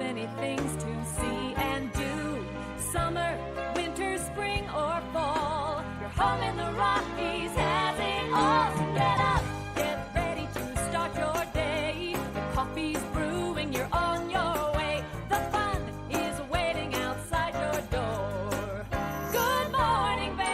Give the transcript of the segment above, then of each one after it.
many things to see and do. Summer, winter, spring, or fall. Your home in the Rockies has it all. So get up, get ready to start your day. The coffee's brewing, you're on your way. The fun is waiting outside your door. Good morning, Vail.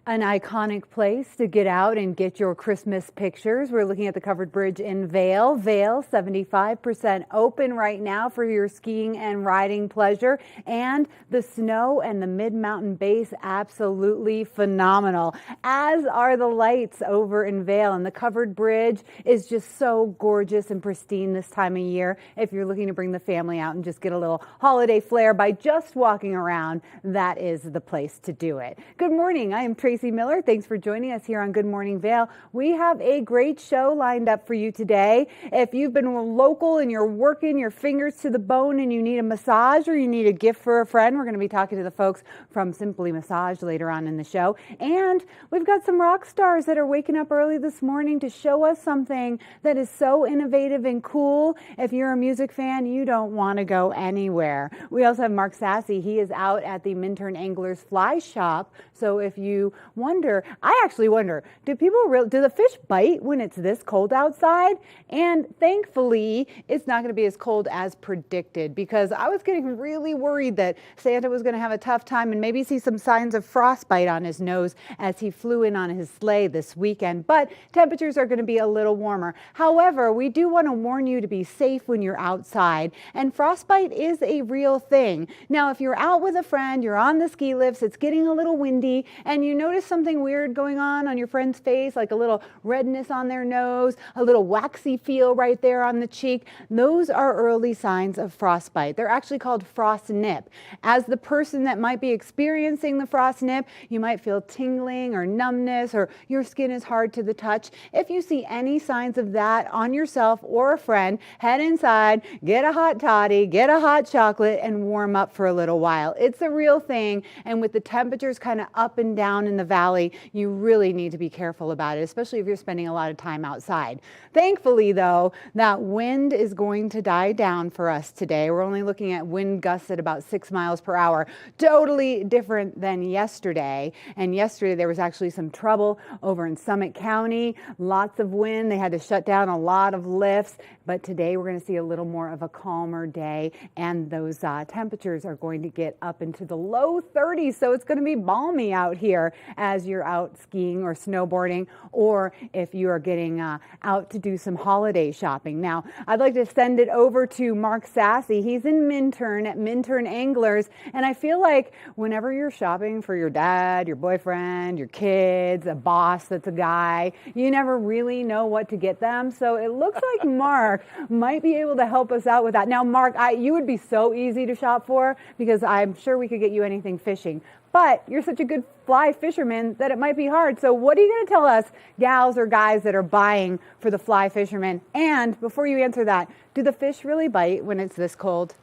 An iconic place to get out and get your Christmas pictures. We're looking at the covered bridge in Vail. Vail, 75% open right now for your skiing and riding pleasure. And the snow and the mid-mountain base, absolutely phenomenal. As are the lights over in Vail. And the covered bridge is just so gorgeous and pristine this time of year. If you're looking to bring the family out and just get a little holiday flair by just walking around, that is the place to do it. Good morning. I am Tracy Miller. Thanks for joining us here on Good Morning Vail. We have a great show lined up for you today. If you've been local and you're working your fingers to the bone and you need a massage or you need a gift for a friend, we're going to be talking to the folks from Simply Massage later on in the show. And we've got some rock stars that are waking up early this morning to show us something that is so innovative and cool. If you're a music fan, you don't want to go anywhere. We also have Mark Sassy. He is out at the Minturn Anglers Fly Shop. So if you wonder, I actually wonder, do the fish bite when it's this cold outside? And thankfully, it's not going to be as cold as predicted, because I was getting really worried that Santa was going to have a tough time and maybe see some signs of frostbite on his nose as he flew in on his sleigh this weekend. But temperatures are going to be a little warmer. However, we do want to warn you to be safe when you're outside. And frostbite is a real thing. Now, if you're out with a friend, you're on the ski lifts, it's getting a little windy, and you notice something weird going on your friend's face, like a little redness on their nose, a little waxy feel right there on the cheek, those are early signs of frostbite. They're actually called frost nip. As the person that might be experiencing the frost nip, you might feel tingling or numbness, or your skin is hard to the touch. If you see any signs of that on yourself or a friend, head inside, get a hot toddy, get a hot chocolate, and warm up for a little while. It's a real thing, and with the temperatures kind of up and down in the valley, you really need to be careful about it, especially if you're spending a lot of time outside. Thankfully, though, that wind is going to die down for us today. We're only looking at wind gusts at about 6 miles per hour. Totally different than yesterday. And yesterday there was actually some trouble over in Summit County. Lots of wind. They had to shut down a lot of lifts. But today we're going to see a little more of a calmer day, and those temperatures are going to get up into the low 30s. So it's going to be balmy out here as you're out skiing or snowboarding, or if you are getting out to do some holiday shopping. Now, I'd like to send it over to Mark Sassy. He's in Minturn at Minturn Anglers, and I feel like whenever you're shopping for your dad, your boyfriend, your kids, a boss that's a guy, you never really know what to get them. So it looks like Mark might be able to help us out with that. Now, Mark, you would be so easy to shop for, because I'm sure we could get you anything fishing. But you're such a good fly fisherman that it might be hard. So what are you going to tell us, gals or guys that are buying for the fly fishermen? And before you answer that, do the fish really bite when it's this cold?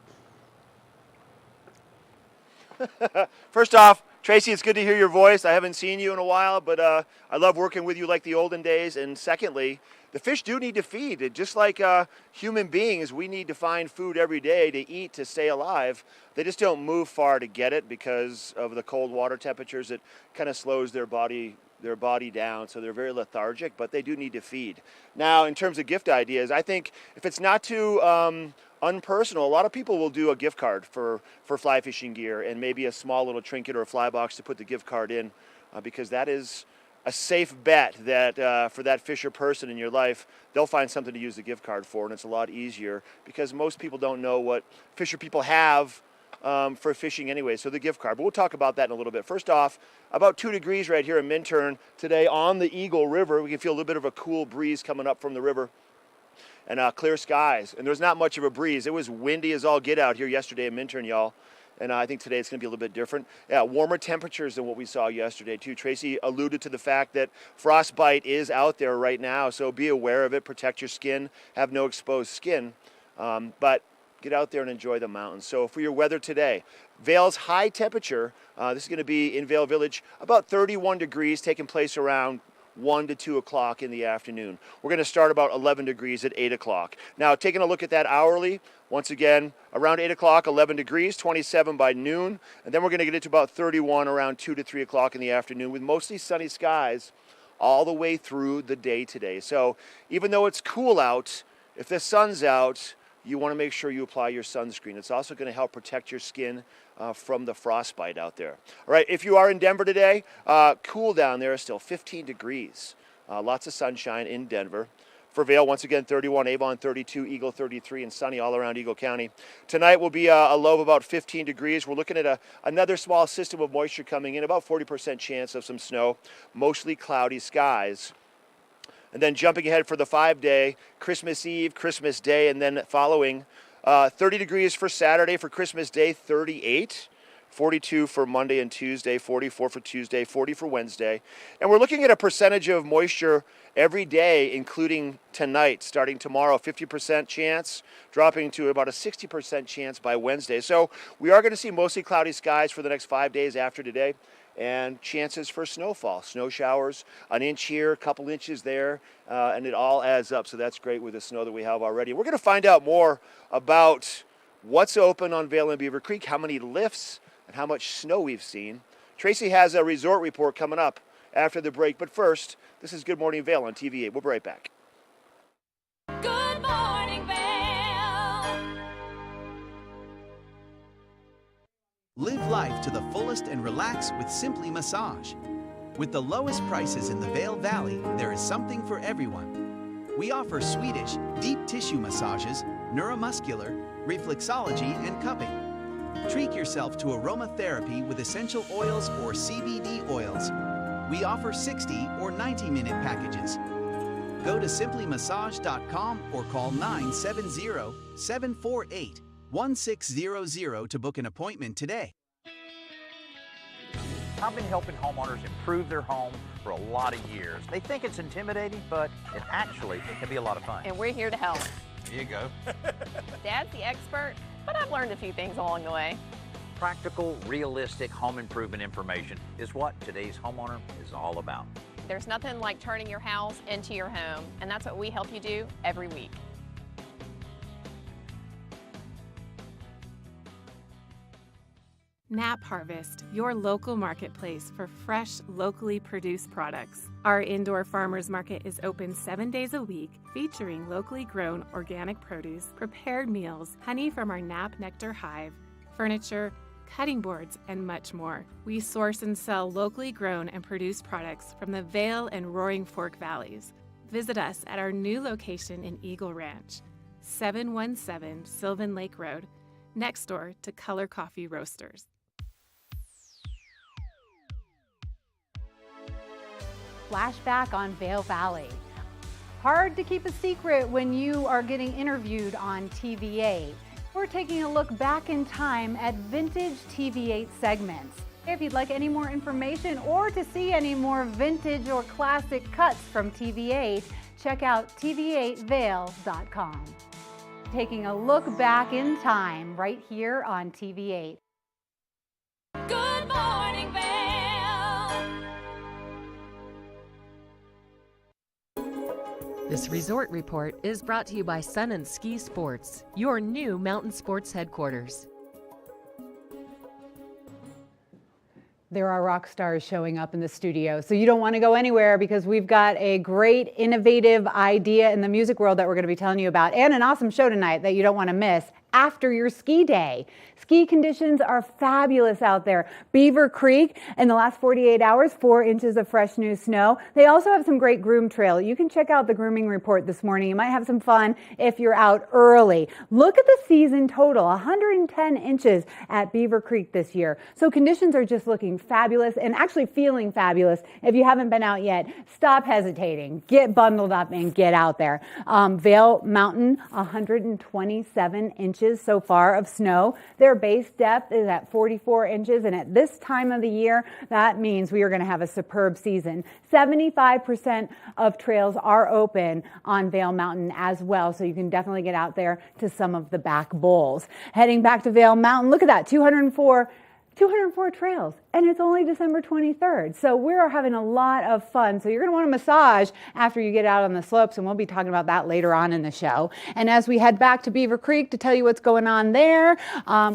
First off, Tracy, it's good to hear your voice. I haven't seen you in a while, but I love working with you like the olden days. And secondly, the fish do need to feed. Just like human beings, we need to find food every day to eat, to stay alive. They just don't move far to get it because of the cold water temperatures. It kind of slows their body down, so they're very lethargic, but they do need to feed. Now, in terms of gift ideas, I think if it's not too unpersonal, a lot of people will do a gift card for fly fishing gear, and maybe a small little trinket or a fly box to put the gift card in, because that is a safe bet that for that fisher person in your life, they'll find something to use the gift card for, and it's a lot easier because most people don't know what fisher people have for fishing anyway, so the gift card. But we'll talk about that in a little bit. First off, about 2 degrees right here in Minturn today on the Eagle River. We can feel a little bit of a cool breeze coming up from the river, and clear skies. And there's not much of a breeze. It was windy as all get out here yesterday in Minturn, y'all. And I think today it's going to be a little bit different. Yeah, warmer temperatures than what we saw yesterday, too. Tracy alluded to the fact that frostbite is out there right now, so be aware of it. Protect your skin. Have no exposed skin. But get out there and enjoy the mountains. So for your weather today, Vail's high temperature, this is going to be in Vail Village, about 31 degrees, taking place around 1 to 2 o'clock in the afternoon. We're going to start about 11 degrees at 8 o'clock. Now, taking a look at that hourly, once again, around 8 o'clock, 11 degrees, 27 by noon, and then we're going to get into about 31 around 2 to 3 o'clock in the afternoon with mostly sunny skies all the way through the day today. So even though it's cool out, if the sun's out, you want to make sure you apply your sunscreen. It's also going to help protect your skin from the frostbite out there. All right, if you are in Denver today, cool down there, still 15 degrees. Lots of sunshine in Denver. For Vail, once again, 31, Avon 32, Eagle 33, and sunny all around Eagle County. Tonight will be a low of about 15 degrees. We're looking at another small system of moisture coming in, about 40% chance of some snow, mostly cloudy skies. And then jumping ahead for the 5-day, Christmas Eve, Christmas Day, and then following 30 degrees for Saturday, for Christmas Day, 38. 42 for Monday and Tuesday, 44 for Tuesday, 40 for Wednesday. And we're looking at a percentage of moisture every day, including tonight, starting tomorrow, 50% chance, dropping to about a 60% chance by Wednesday. So we are going to see mostly cloudy skies for the next 5 days after today, and chances for snowfall, snow showers, an inch here, a couple inches there, and it all adds up. So that's great with the snow that we have already. We're going to find out more about what's open on Vail and Beaver Creek, how many lifts, and how much snow we've seen. Tracy has a resort report coming up after the break, but first, this is Good Morning Vail on TV8. We'll be right back. Good morning, Vail. Live life to the fullest and relax with Simply Massage. With the lowest prices in the Vail Valley, there is something for everyone. We offer Swedish, deep tissue massages, neuromuscular, reflexology, and cupping. Treat yourself to aromatherapy with essential oils or CBD oils. We offer 60 or 90-minute packages. Go to simplymassage.com or call 970-748-1600 to book an appointment today. I've been helping homeowners improve their home for a lot of years. They think it's intimidating, but it actually can be a lot of fun. And we're here to help. Here you go. Dad's the expert, but I've learned a few things along the way. Practical, realistic home improvement information is what today's homeowner is all about. There's nothing like turning your house into your home, and that's what we help you do every week. Nap Harvest, your local marketplace for fresh, locally produced products. Our indoor farmers market is open 7 days a week, featuring locally grown organic produce, prepared meals, honey from our Nap Nectar hive, furniture, cutting boards, and much more. We source and sell locally grown and produced products from the Vail and Roaring Fork Valleys. Visit us at our new location in Eagle Ranch, 717 Sylvan Lake Road, next door to Color Coffee Roasters. Flashback on Vail Valley. Hard to keep a secret when you are getting interviewed on TV8. We're taking a look back in time at vintage TV8 segments. If you'd like any more information or to see any more vintage or classic cuts from TV8, check out tv8vail.com. Taking a look back in time right here on TV8. Good morning, Vail. This resort report is brought to you by Sun and Ski Sports, your new mountain sports headquarters. There are rock stars showing up in the studio, so you don't want to go anywhere because we've got a great innovative idea in the music world that we're going to be telling you about, and an awesome show tonight that you don't want to miss after your ski day. Ski conditions are fabulous out there. Beaver Creek, in the last 48 hours, 4 inches of fresh new snow. They also have some great groom trail. You can check out the grooming report this morning. You might have some fun if you're out early. Look at the season total, 110 inches at Beaver Creek this year. So conditions are just looking fabulous and actually feeling fabulous. If you haven't been out yet, stop hesitating. Get bundled up and get out there. Vail Mountain, 127 inches so far of snow. Their base depth is at 44 inches, and at this time of the year, that means we are going to have a superb season. 75% of trails are open on Vail Mountain as well, so you can definitely get out there to some of the back bowls. Heading back to Vail Mountain, look at that, 204 trails, and it's only December 23rd. So we're having a lot of fun. So you're going to want a massage after you get out on the slopes, and we'll be talking about that later on in the show. And as we head back to Beaver Creek to tell you what's going on there,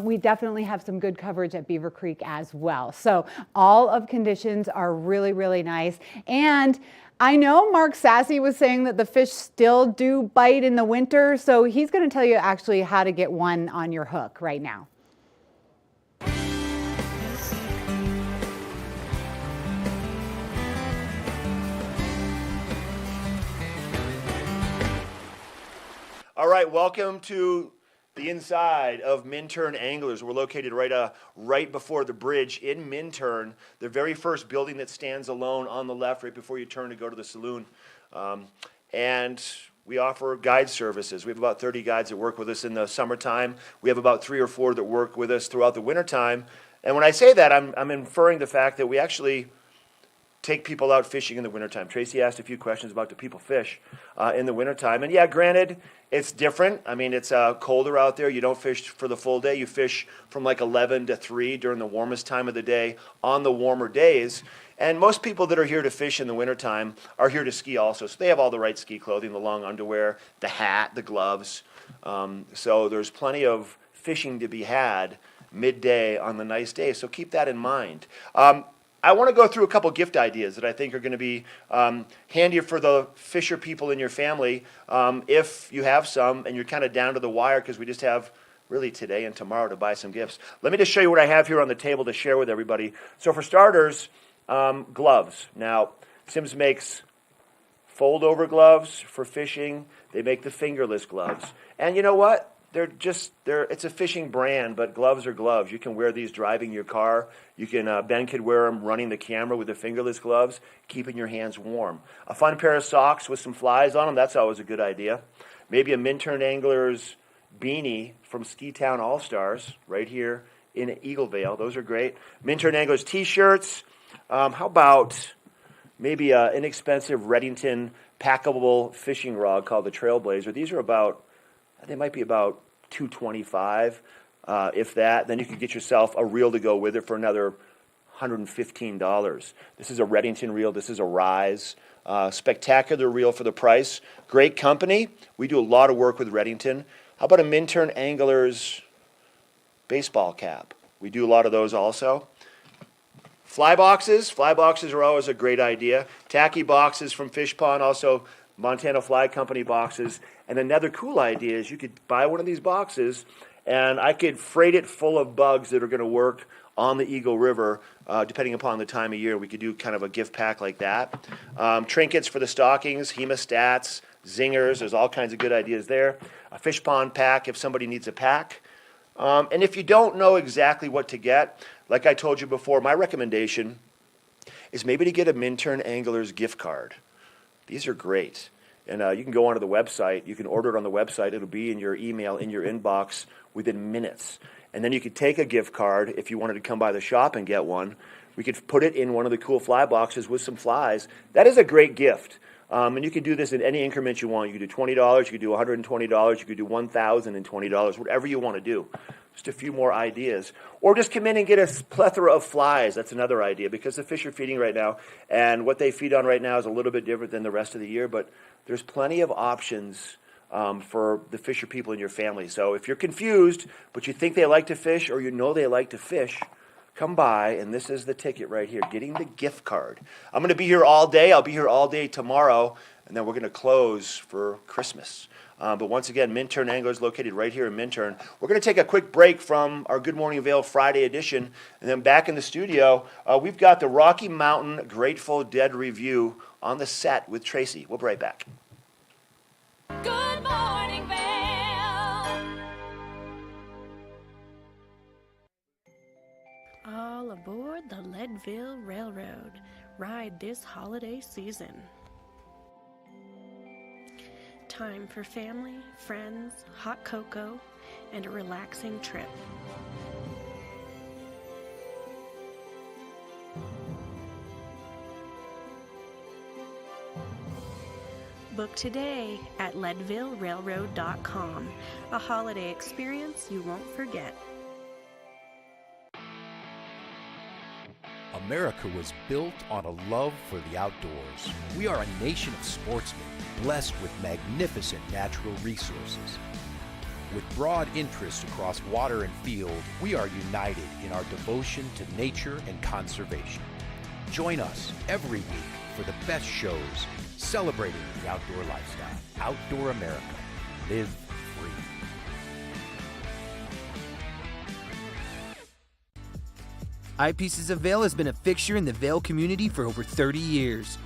we definitely have some good coverage at Beaver Creek as well. So all of conditions are really, really nice. And I know Mark Sassy was saying that the fish still do bite in the winter, so he's going to tell you actually how to get one on your hook right now. All right, welcome to the inside of Minturn Anglers. We're located right before the bridge in Minturn, the very first building that stands alone on the left right before you turn to go to the saloon. And we offer guide services. We have about 30 guides that work with us in the summertime. We have about 3 or 4 that work with us throughout the wintertime. And when I say that, I'm inferring the fact that we actually take people out fishing in the wintertime. Tracy asked a few questions about do people fish in the wintertime. And yeah, granted, it's different. I mean, it's colder out there. You don't fish for the full day. You fish from like 11 to 3 during the warmest time of the day on the warmer days. And most people that are here to fish in the wintertime are here to ski also. So they have all the right ski clothing, the long underwear, the hat, the gloves. So there's plenty of fishing to be had midday on the nice day. So keep that in mind. I want to go through a couple gift ideas that I think are going to be handy for the fisher people in your family if you have some and you're kind of down to the wire because we just have really today and tomorrow to buy some gifts. Let me just show you what I have here on the table to share with everybody. So for starters, gloves. Now, Simms makes fold-over gloves for fishing. They make the fingerless gloves. And you know what? It's a fishing brand, but gloves are gloves. You can wear these driving your car. You can, Ben could wear them running the camera with the fingerless gloves, keeping your hands warm. A fun pair of socks with some flies on them, that's always a good idea. Maybe a Minturn Anglers beanie from Ski Town All-Stars right here in Eagle Vail. Those are great. Minturn Anglers t-shirts. How about maybe an inexpensive Redington packable fishing rod called the Trailblazer. These are they might be about $225, if that. Then you could get yourself a reel to go with it for another $115. This is a Redington reel. This is a Rise. Spectacular reel for the price. Great company. We do a lot of work with Redington. How about a Minturn Anglers baseball cap? We do a lot of those also. Fly boxes. Fly boxes are always a great idea. Tacky boxes from Fish Pond, also Montana Fly Company boxes. And another cool idea is you could buy one of these boxes and I could freight it full of bugs that are going to work on the Eagle River, depending upon the time of year. We could do kind of a gift pack like that. Trinkets for the stockings, hemostats, zingers. There's all kinds of good ideas there. A Fish Pond pack if somebody needs a pack. And if you don't know exactly what to get, like I told you before, my recommendation is maybe to get a Minturn Anglers gift card. These are great. And you can go onto the website. You can order it on the website. It'll be in your email, in your inbox within minutes. And then you could take a gift card if you wanted to come by the shop and get one. We could put it in one of the cool fly boxes with some flies. That is a great gift. And you can do this in any increment you want. You could do $20, you could do $120, you could do $1,020, whatever you want to do. Just a few more ideas. Or just come in and get a plethora of flies. That's another idea because the fish are feeding right now. And what they feed on right now is a little bit different than the rest of the year. But there's plenty of options for the fisher people in your family. So if you're confused, but you think they like to fish or you know they like to fish, come by, and this is the ticket right here, getting the gift card. I'm going to be here all day. I'll be here all day tomorrow, and then we're going to close for Christmas. But once again, Minturn Anglers located right here in Minturn. We're going to take a quick break from our Good Morning Vail Friday edition, and then back in the studio, we've got the Rocky Mountain Grateful Dead review on the set with Tracy. We'll be right back. Good morning, Vail. All aboard the Leadville Railroad. Ride this holiday season. Time for family, friends, hot cocoa, and a relaxing trip. Book today at leadvillerailroad.com. A holiday experience you won't forget. America was built on a love for the outdoors. We are a nation of sportsmen, blessed with magnificent natural resources. With broad interests across water and field, we are united in our devotion to nature and conservation. Join us every week for the best shows celebrating the outdoor lifestyle. Outdoor America. Live free. Eyepieces of Vail has been a fixture in the Vail community for over 30 years.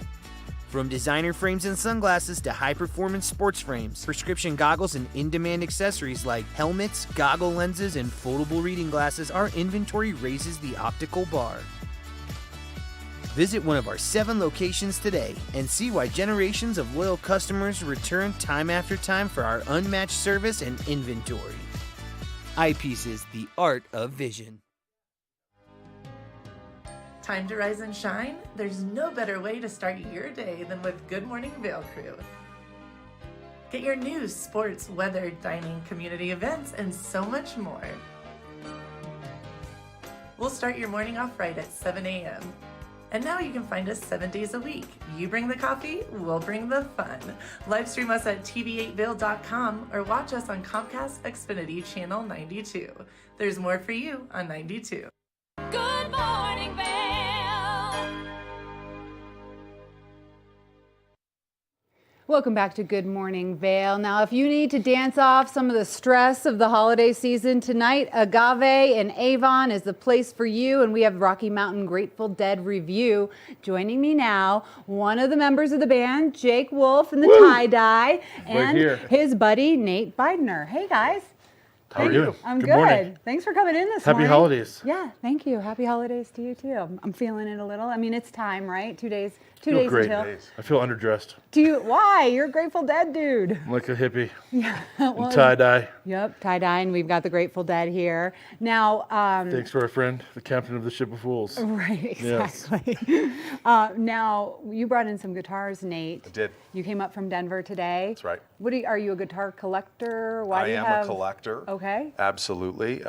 From designer frames and sunglasses to high-performance sports frames, prescription goggles, and in-demand accessories like helmets, goggle lenses, and foldable reading glasses, our inventory raises the optical bar. Visit one of our 7 locations today and see why generations of loyal customers return time after time for our unmatched service and inventory. Eyepieces, the art of vision. Time to rise and shine? There's no better way to start your day than with Good Morning Vail Crew. Get your news, sports, weather, dining, community events, and so much more. We'll start your morning off right at 7 a.m. And now you can find us 7 days a week. You bring the coffee, we'll bring the fun. Live stream us at tv8vail.com or watch us on Comcast Xfinity Channel 92. There's more for you on 92. Good morning, Vail. Welcome back to Good Morning Vail. Now, if you need to dance off some of the stress of the holiday season tonight, Agave in Avon is the place for you, and we have Rocky Mountain Grateful Dead review. Joining me now, one of the members of the band, Jake Wolf in the tie-dye, and his buddy, Nate Beidner. Hey, guys. How are you? I'm Good good. morning. Thanks for coming in this morning. Happy holidays. Yeah, thank you. Happy holidays to you too. I'm feeling it a little. I mean, it's time, right? 2 days. Two days great. until. I feel underdressed. Why? You're a Grateful Dead dude. I'm like a hippie. Yeah. Well, tie-dye. Yep, tie-dye, and we've got the Grateful Dead here. Now, thanks for our friend, the captain of the ship of fools. Right, exactly. Yes. Now, you brought in some guitars, Nate. I did. You came up from Denver today. That's right. Are you a guitar collector? I am a collector. Okay. Absolutely.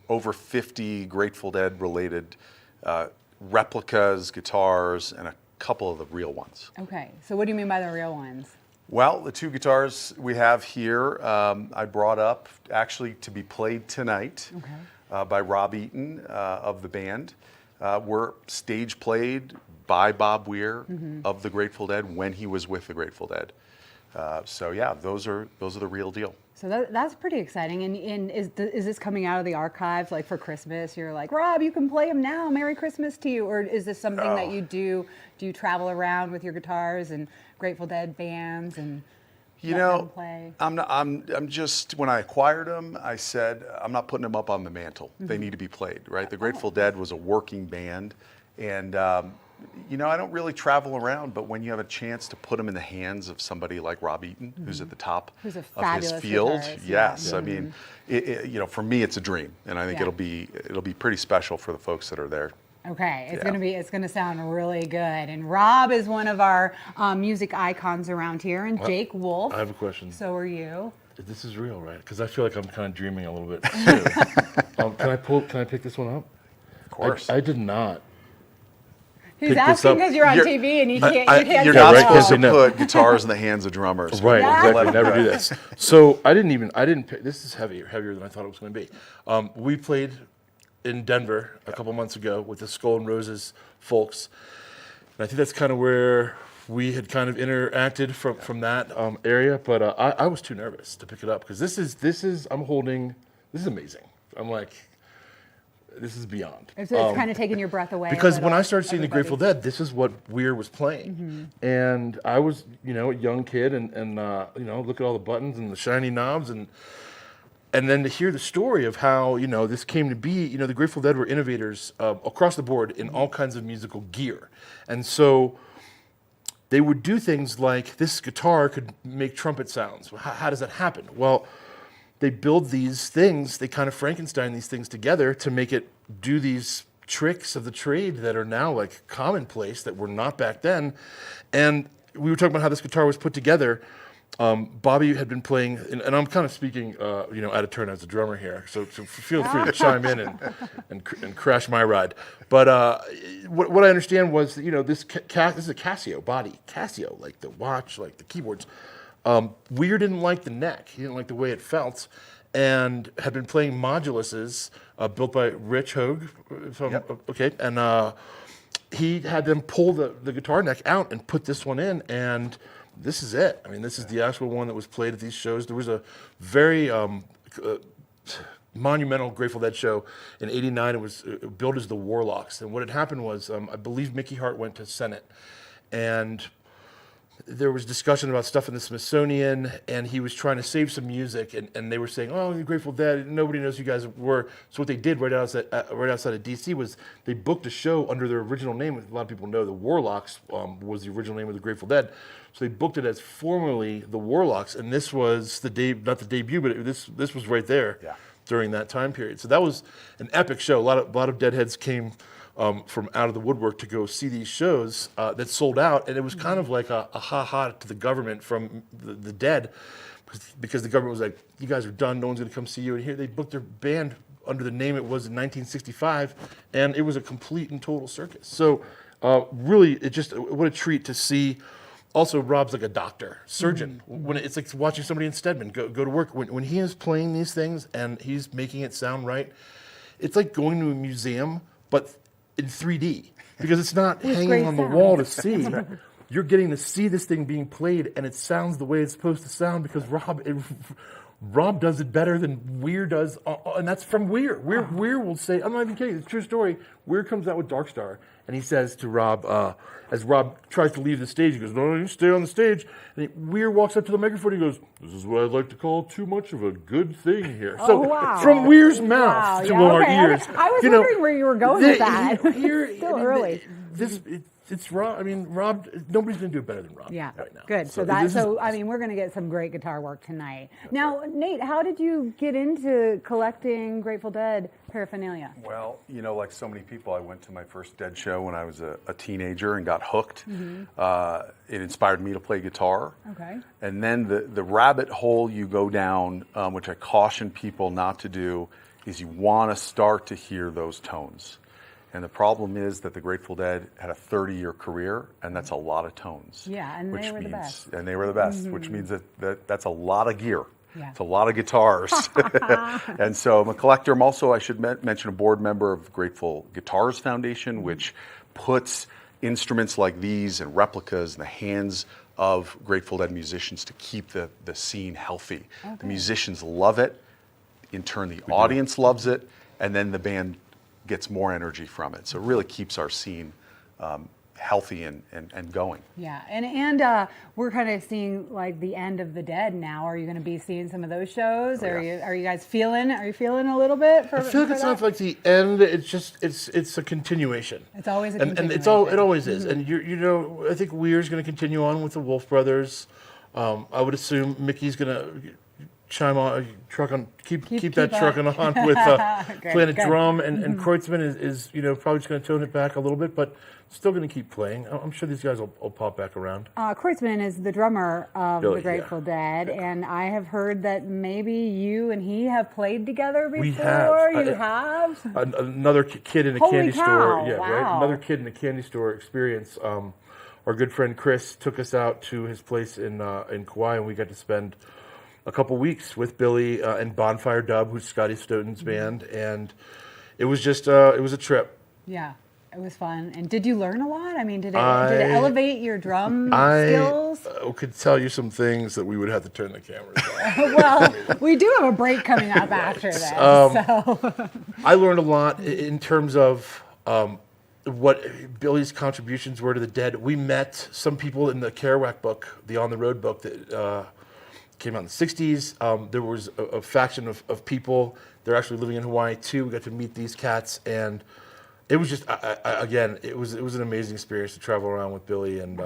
Over 50 Grateful Dead related replicas, guitars, and a couple of the real ones. Okay, so what do you mean by the real ones? Well, the 2 guitars we have here, I brought up actually to be played tonight by Rob Eaton of the band. Were stage played by Bob Weir of the Grateful Dead when he was with the Grateful Dead. So yeah, those are the real deal. So that's pretty exciting. And is this coming out of the archives, like for Christmas? You're like, Rob, you can play them now. Merry Christmas to you. Or is this something that you do? Do you travel around with your guitars and Grateful Dead bands and let them play? I'm just, when I acquired them, I said I'm not putting them up on the mantle. They need to be played, right? The Grateful Dead was a working band, and I don't really travel around, but when you have a chance to put them in the hands of somebody like Rob Eaton, who's at the top of his field, yes, I mean, for me, it's a dream, and I think it'll be pretty special for the folks that are there. Okay, it's gonna sound really good. And Rob is one of our music icons around here, and Jake Wolf. I have a question. So are you? This is real, right? Because I feel like I'm kind of dreaming a little bit too. Can I pick this one up? Of course. I did not. He's asking because you're on TV and you can't. You're not supposed to put guitars in the hands of drummers. Right, exactly. Never do this. So I didn't pick. This is heavier than I thought it was going to be. We played in Denver a couple months ago with the Skull and Roses folks, and I think that's kind of where we had kind of interacted from that area. But I was too nervous to pick it up because this is amazing. I'm like, this is beyond. So it's kind of taking your breath away. Because when I started seeing the Grateful Dead, this is what Weir was playing. And I was, a young kid and look at all the buttons and the shiny knobs and then to hear the story of how, this came to be, the Grateful Dead were innovators across the board in all kinds of musical gear. And so they would do things like this guitar could make trumpet sounds. How does that happen? Well, they build these things, they kind of Frankenstein these things together to make it do these tricks of the trade that are now like commonplace that were not back then. And we were talking about how this guitar was put together. Bobby had been playing, and I'm kind of speaking, out of turn as a drummer here, so feel free to chime in and crash my ride. But what I understand was that, this is a Casio body, like the watch, like the keyboards. Weir didn't like the neck; he didn't like the way it felt, and had been playing moduluses built by Rich Hogue, okay, and he had them pull the guitar neck out and put this one in, and this is it. I mean, this is the actual one that was played at these shows. There was a very monumental Grateful Dead show in '89. It was billed as the Warlocks. And what had happened was, I believe Mickey Hart went to Senate, and there was discussion about stuff in the Smithsonian, and he was trying to save some music, and they were saying, "Oh, the Grateful Dead, nobody knows who you guys were." So what they did right outside of D.C. was they booked a show under their original name. A lot of people know the Warlocks was the original name of the Grateful Dead. So they booked it as formerly the Warlocks, and this was not the debut, but this was right there during that time period. So that was an epic show. A lot of Deadheads came from out of the woodwork to go see these shows that sold out, and it was kind of like a ha-ha to the government from the Dead, because the government was like, "You guys are done, no one's going to come see you." And here they booked their band under the name it was in 1965, and it was a complete and total circus. So really, what a treat to see. Also, Rob's like a doctor, surgeon. When it's like watching somebody in Stedman go to work. When he is playing these things and he's making it sound right, it's like going to a museum, but in 3D, because it's not hanging on the wall to see. You're getting to see this thing being played, and it sounds the way it's supposed to sound, because Rob does it better than Weir does, and that's from Weir. Weir will say, I'm not even kidding, it's a true story. Weir comes out with Dark Star, and he says to Rob, as Rob tries to leave the stage, he goes, "No, you stay on the stage." And Weir walks up to the microphone, he goes, "This is what I'd like to call too much of a good thing here." So from Weir's mouth to our ears. I was wondering where you were going with that. Still early. It's Rob. I mean, Rob. Nobody's going to do it better than Rob. Yeah, right now. Good. So we're going to get some great guitar work tonight. Now, Nate, how did you get into collecting Grateful Dead paraphernalia? Well, like so many people, I went to my first Dead show when I was a teenager and got hooked. It inspired me to play guitar. Okay. And then the rabbit hole you go down, which I caution people not to do, is you want to start to hear those tones. And the problem is that the Grateful Dead had a 30-year career, and that's a lot of tones. Yeah, and they were the best. And they were the best, which means that's a lot of gear. Yeah. It's a lot of guitars. And so I'm a collector. I'm also, I should mention, a board member of the Grateful Guitars Foundation, which puts instruments like these and replicas in the hands of Grateful Dead musicians to keep the scene healthy. Okay. The musicians love it. In turn, the audience loves it. And then the band gets more energy from it. So it really keeps our scene healthy and going. Yeah, and we're kind of seeing like the end of the Dead now. Are you going to be seeing some of those shows? Are you guys feeling a little bit? I feel like it's not like the end. It's just it's a continuation. It's always a continuation. And it always is. And I think Weir's going to continue on with the Wolf Brothers. I would assume Mickey's going to chime on, keep that trucking on with playing a drum, and Kreutzmann is probably just going to tone it back a little bit, but still going to keep playing. I'm sure these guys will pop back around. Kreutzmann is the drummer of the Grateful Dead, and I have heard that maybe you and he have played together before. We have. You have? Another kid in a candy store. Yeah, wow. Right. Another kid in a candy store experience. Our good friend Chris took us out to his place in Kauai, and we got to spend a couple weeks with Billy and Bonfire Dub, who's Scotty Stoughton's band, and it was just it was a trip. Yeah, it was fun. And did you learn a lot? I mean, did it elevate your drum skills? I could tell you some things that we would have to turn the cameras on. Well, we do have a break coming up after this. So I learned a lot in terms of what Billy's contributions were to the Dead. We met some people in the Kerouac book, the On the Road book that came out in the 60s. There was a faction of people. They're actually living in Hawaii too. We got to meet these cats, and it was just again, it was an amazing experience to travel around with Billy and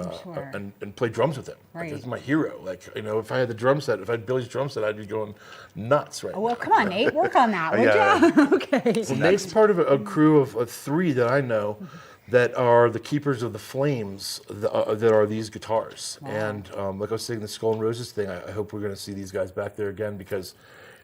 play drums with him. Right. Like, he's my hero. Like, if I had the drum set, if I had Billy's drum set, I'd be going nuts right now. Well, come on, Nate, work on that, would you? Okay. Well, Nate's part of a crew of 3 that I know that are the keepers of the flames that are these guitars. Wow. And like I was saying, the Skull and Roses thing, I hope we're going to see these guys back there again, because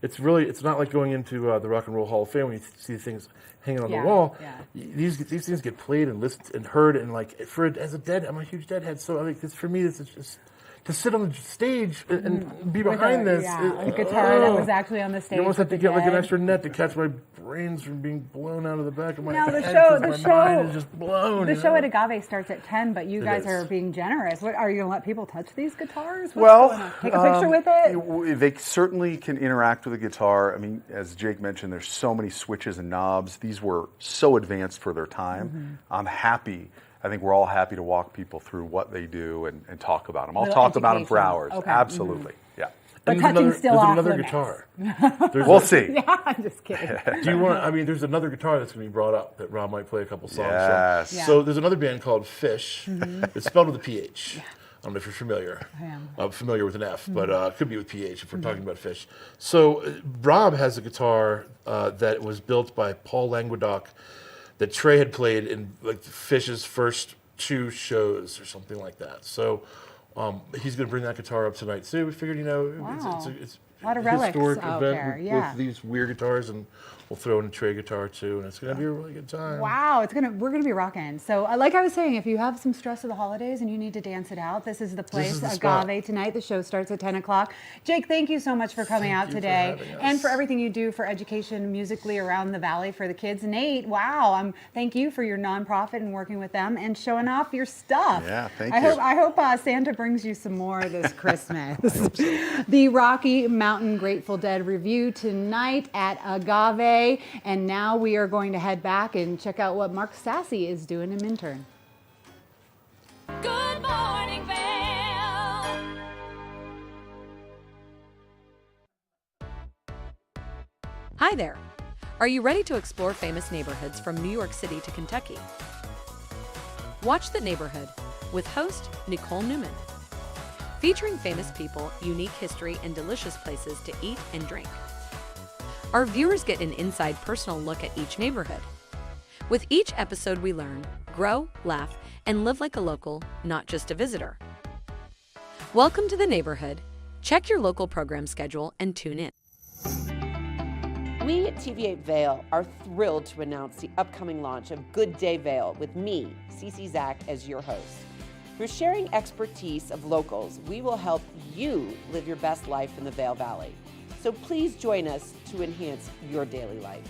it's not like going into the Rock and Roll Hall of Fame when you see things hanging on the wall. Yeah. These things get played and listened and heard, and like as a Dead, I'm a huge Deadhead, so I think for me this is just to sit on the stage and be behind this. A guitar that was actually on the stage. You almost have to get like an extra net to catch my brains from being blown out of the back of my head. The show, my mind is just blown. The show at Agave starts at 10, but you guys are being generous. What, are you going to let people touch these guitars? Take a picture with it? They certainly can interact with the guitar. I mean, as Jake mentioned, there's so many switches and knobs. These were so advanced for their time. I'm happy. I think we're all happy to walk people through what they do and talk about them. I'll talk about them for hours. Okay. Absolutely. Yeah. But touching still off another limits. Guitar. We'll see. Yeah, I'm just kidding. There's another guitar that's going to be brought up that Rob might play a couple songs from. Yeah. So there's another band called Fish. It's spelled with a PH. Yeah. I don't know if you're familiar. I am. I'm familiar with an F, but it could be with PH if we're talking about Fish. So Rob has a guitar that was built by Paul Languedoc that Trey had played in like Fish's first 2 shows or something like that. So he's going to bring that guitar up tonight too. We figured, it's a lot of relics historic out event there. with these weird guitars, and we'll throw in a Trey guitar too, and it's going to be a really good time. Wow, we're going to be rocking. So, like I was saying, if you have some stress of the holidays and you need to dance it out, this is the place. Agave tonight. The show starts at 10 o'clock. Jake, thank you so much for coming out today and for everything you do for education musically around the valley for the kids. Nate, wow, thank you for your nonprofit and working with them and showing off your stuff. Yeah, thank you. I hope Santa brings you some more this Christmas. The Rocky Mountain Grateful Dead review tonight at Agave. And now we are going to head back and check out what Mark Sassy is doing in Minturn. Good morning, Vail. Hi there. Are you ready to explore famous neighborhoods from New York City to Kentucky? Watch The Neighborhood with host Nicole Newman. Featuring famous people, unique history, and delicious places to eat and drink. Our viewers get an inside personal look at each neighborhood. With each episode we learn, grow, laugh, and live like a local, not just a visitor. Welcome to The Neighborhood. Check your local program schedule and tune in. We at TV8 Vail are thrilled to announce the upcoming launch of Good Day Vail with me, Cece Zach, as your host. Through sharing expertise of locals, we will help you live your best life in the Vail Valley. So please join us to enhance your daily life.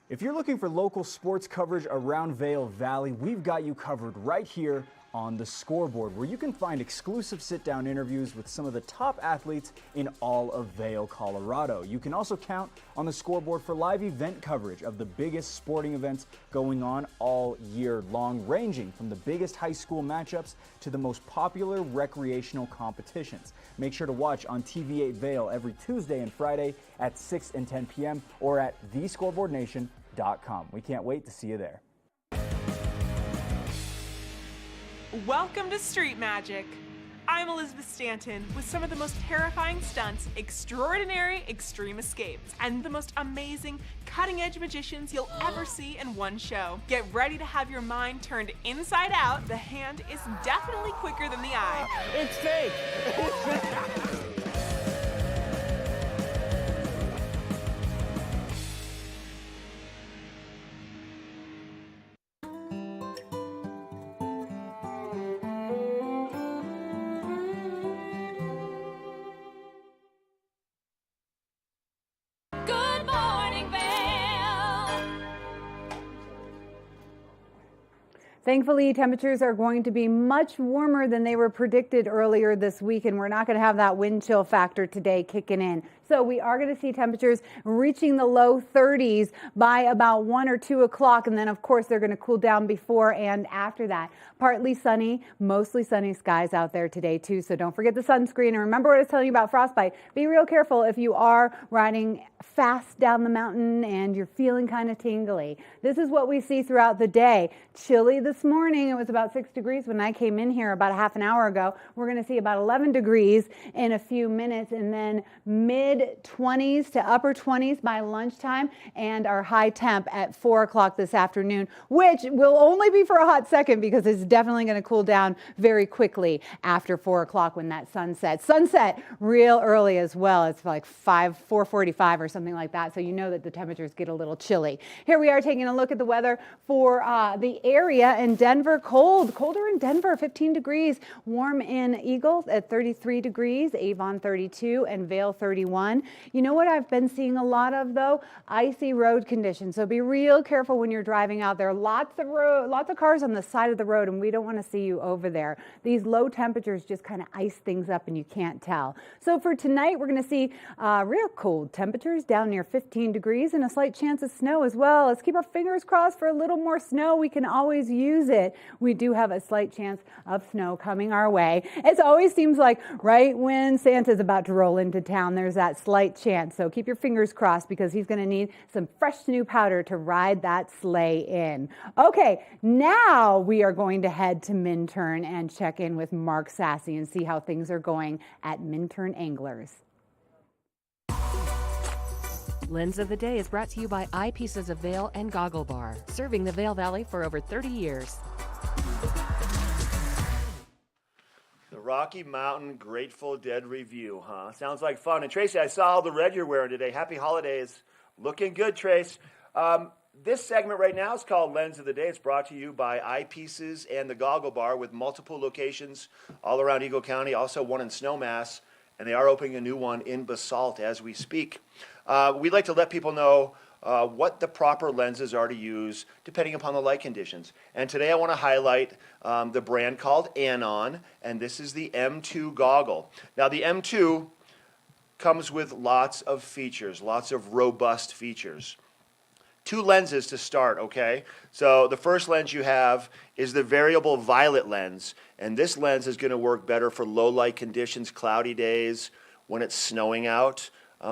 If you're looking for local sports coverage around Vail Valley, we've got you covered right here on The Scoreboard, where you can find exclusive sit-down interviews with some of the top athletes in all of Vail, Colorado. You can also count on The Scoreboard for live event coverage of the biggest sporting events going on all year long, ranging from the biggest high school matchups to the most popular recreational competitions. Make sure to watch on TV8 Vail every Tuesday and Friday at 6 and 10 p.m. or at thescoreboardnation.com. We can't wait to see you there. Welcome to Street Magic. I'm Elizabeth Stanton with some of the most terrifying stunts, extraordinary extreme escapes, and the most amazing cutting-edge magicians you'll ever see in one show. Get ready to have your mind turned inside out. The hand is definitely quicker than the eye. It's fake. It's fake. Good morning, Vail. Thankfully, temperatures are going to be much warmer than they were predicted earlier this week, and we're not going to have that wind chill factor today kicking in. So we are going to see temperatures reaching the low 30s by about 1 or 2 o'clock, and then of course they're going to cool down before and after that. Partly sunny, mostly sunny skies out there today too, so don't forget the sunscreen. And remember what I was telling you about frostbite. Be real careful if you are riding fast down the mountain and you're feeling kind of tingly. This is what we see throughout the day. Chilly this this morning it was about 6 degrees when I came in here about a half an hour ago. We're going to see about 11 degrees in a few minutes, and then mid-20s to upper 20s by lunchtime, and our high temp at 4 o'clock this afternoon, which will only be for a hot second because it's definitely going to cool down very quickly after 4 o'clock when that sun sets. Sunset real early as well. It's like 4:45 or something like that, so you know that the temperatures get a little chilly. Here we are taking a look at the weather for the area in Denver. Colder in Denver, 15 degrees. Warm in Eagle at 33 degrees, Avon 32, and Vail 31. You know what I've been seeing a lot of though? Icy road conditions. So be real careful when you're driving out there. Lots of cars on the side of the road, and we don't want to see you over there. These low temperatures just kind of ice things up and you can't tell. So for tonight, we're going to see real cold temperatures down near 15 degrees and a slight chance of snow as well. Let's keep our fingers crossed for a little more snow. We can always use it. We do have a slight chance of snow coming our way. It always seems like right when Santa's about to roll into town, there's that slight chance. So keep your fingers crossed because he's going to need some fresh new powder to ride that sleigh in. Okay, now we are going to head to Minturn and check in with Mark Sassy and see how things are going at Minturn Anglers. Lens of the Day is brought to you by Eyepieces of Vail and Goggle Bar, serving the Vail Valley for over 30 years. The Rocky Mountain Grateful Dead review, huh? Sounds like fun. And Tracy, I saw all the red you're wearing today. Happy holidays. Looking good, Trace. This segment right now is called Lens of the Day. It's brought to you by Eyepieces and the Goggle Bar with multiple locations all around Eagle County, also one in Snowmass, and they are opening a new one in Basalt as we speak. We'd like to let people know what the proper lenses are to use depending upon the light conditions. And today I want to highlight the brand called Anon, and this is the M2 goggle. Now the M2 comes with lots of features, lots of robust features. 2 lenses to start, okay? So the first lens you have is the variable violet lens, and this lens is going to work better for low light conditions, cloudy days, when it's snowing out.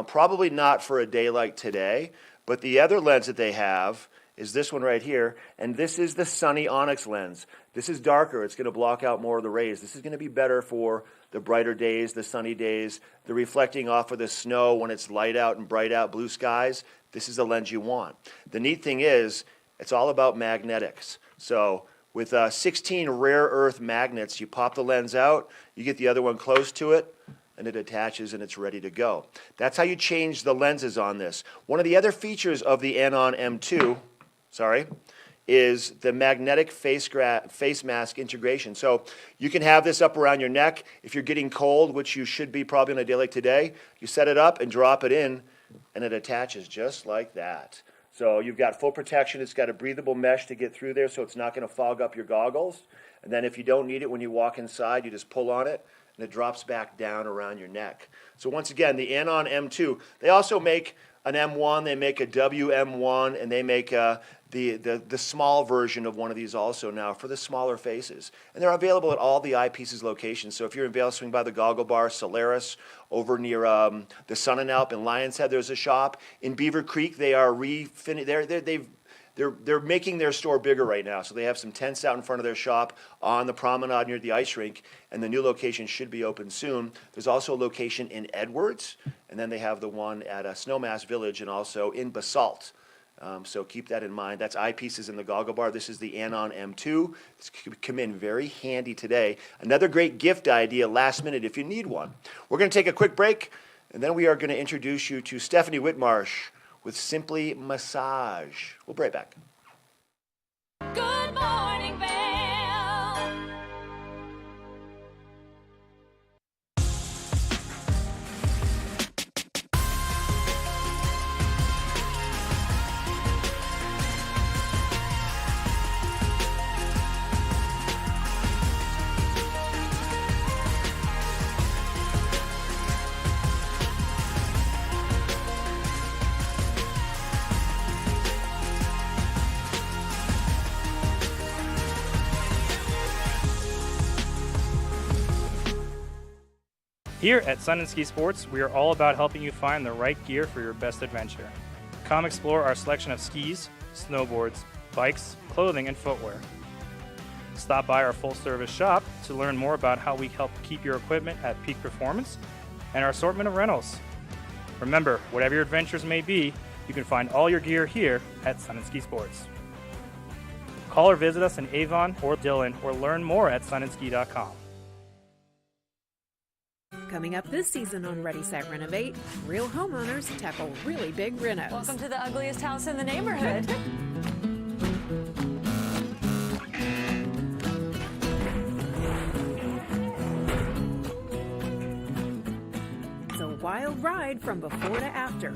Probably not for a day like today, but the other lens that they have is this one right here, and this is the Sunny Onyx lens. This is darker. It's going to block out more of the rays. This is going to be better for the brighter days, the sunny days, the reflecting off of the snow when it's light out and bright out, blue skies. This is the lens you want. The neat thing is, it's all about magnetics. So with 16 rare earth magnets, you pop the lens out, you get the other one close to it, and it attaches and it's ready to go. That's how you change the lenses on this. One of the other features of the Anon M2, is the magnetic face mask integration. So you can have this up around your neck. If you're getting cold, which you should be probably on a day like today, you set it up and drop it in, and it attaches just like that. So you've got full protection. It's got a breathable mesh to get through there so it's not going to fog up your goggles. And then if you don't need it when you walk inside, you just pull on it, and it drops back down around your neck. So once again, the Anon M2, they also make an M1, they make a WM1, and they make the small version of one of these also now for the smaller faces. And they're available at all the Eyepieces locations. So if you're in Vail, swing by the Goggle Bar, Solaris, over near the Sun and Alp in Lions Head, there's a shop. In Beaver Creek, they are they're making their store bigger right now. So they have some tents out in front of their shop on the promenade near the ice rink, and the new location should be open soon. There's also a location in Edwards, and then they have the one at Snowmass Village and also in Basalt. So keep that in mind. That's Eyepieces in the Goggle Bar. This is the Anon M2. This could come in very handy today. Another great gift idea last minute if you need one. We're going to take a quick break, and then we are going to introduce you to Stephanie Whitmarsh with Simply Massage. We'll be right back. Good morning, Vail. Here at Sun and Ski Sports, we are all about helping you find the right gear for your best adventure. Come explore our selection of skis, snowboards, bikes, clothing, and footwear. Stop by our full-service shop to learn more about how we help keep your equipment at peak performance and our assortment of rentals. Remember, whatever your adventures may be, you can find all your gear here at Sun & Ski Sports. Call or visit us in Avon or Dillon or learn more at sunandski.com. Coming up this season on Ready, Set, Renovate, real homeowners tackle really big renos. Welcome to the ugliest house in the neighborhood. It's a wild ride from before to after.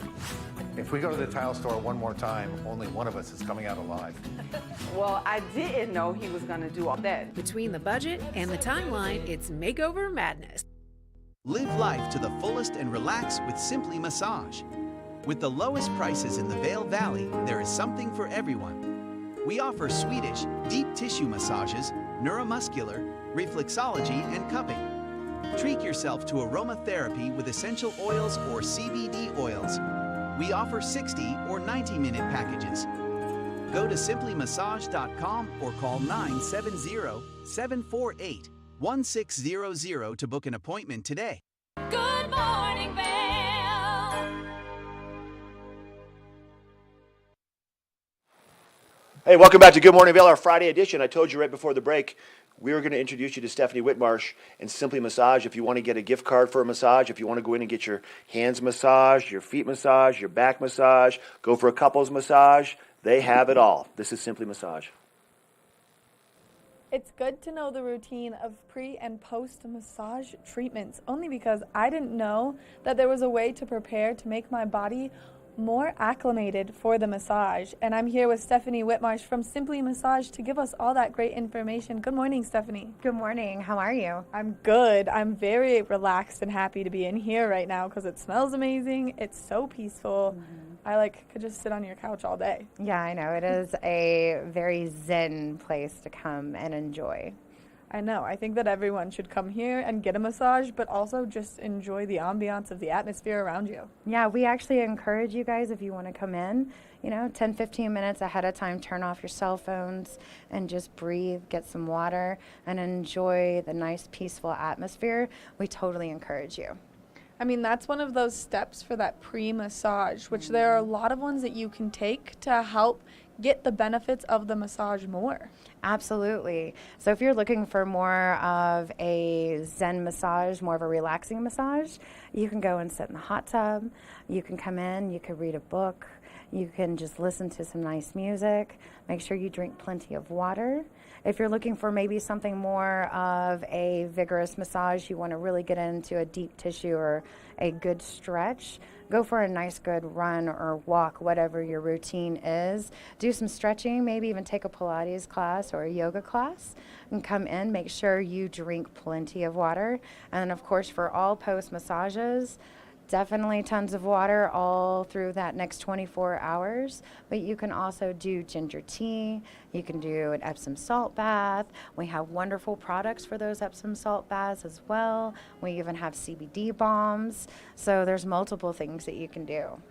If we go to the tile store one more time, only one of us is coming out alive. Well, I didn't know he was going to do all that. Between the budget and the timeline, it's makeover madness. Live life to the fullest and relax with Simply Massage. With the lowest prices in the Vail Valley, there is something for everyone. We offer Swedish, deep tissue massages, neuromuscular, reflexology, and cupping. Treat yourself to aromatherapy with essential oils or CBD oils. We offer 60 or 90-minute packages. Go to simplymassage.com or call 970-748-1600 to book an appointment today. Good morning, Vail. Hey, welcome back to Good Morning Vail, our Friday edition. I told you right before the break, we were going to introduce you to Stephanie Whitmarsh and Simply Massage. If you want to get a gift card for a massage, if you want to go in and get your hands massaged, your feet massaged, your back massage, go for a couples massage, they have it all. This is Simply Massage. It's good to know the routine of pre and post massage treatments, only because I didn't know that there was a way to prepare to make my body more acclimated for the massage. And I'm here with Stephanie Whitmarsh from Simply Massage to give us all that great information. Good morning, Stephanie. Good morning. How are you? I'm good. I'm very relaxed and happy to be in here right now because it smells amazing. It's so peaceful. I could just sit on your couch all day. Yeah, I know. It is a very zen place to come and enjoy. I know. I think that everyone should come here and get a massage, but also just enjoy the ambiance of the atmosphere around you. Yeah, we actually encourage you guys, if you want to come in, 10, 15 minutes ahead of time, turn off your cell phones and just breathe, get some water, and enjoy the nice, peaceful atmosphere. We totally encourage you. I mean, that's one of those steps for that pre-massage, which there are a lot of ones that you can take to help get the benefits of the massage more. Absolutely. So if you're looking for more of a zen massage, more of a relaxing massage, you can go and sit in the hot tub. You can come in, you can read a book. You can just listen to some nice music. Make sure you drink plenty of water. If you're looking for maybe something more of a vigorous massage, you want to really get into a deep tissue or a good stretch, go for a nice good run or walk, whatever your routine is. Do some stretching, maybe even take a Pilates class or a yoga class, and come in. Make sure you drink plenty of water. And of course, for all post massages, definitely tons of water all through that next 24 hours, but you can also do ginger tea, you can do an Epsom salt bath. We have wonderful products for those Epsom salt baths as well. We even have CBD bombs, so there's multiple things that you can do.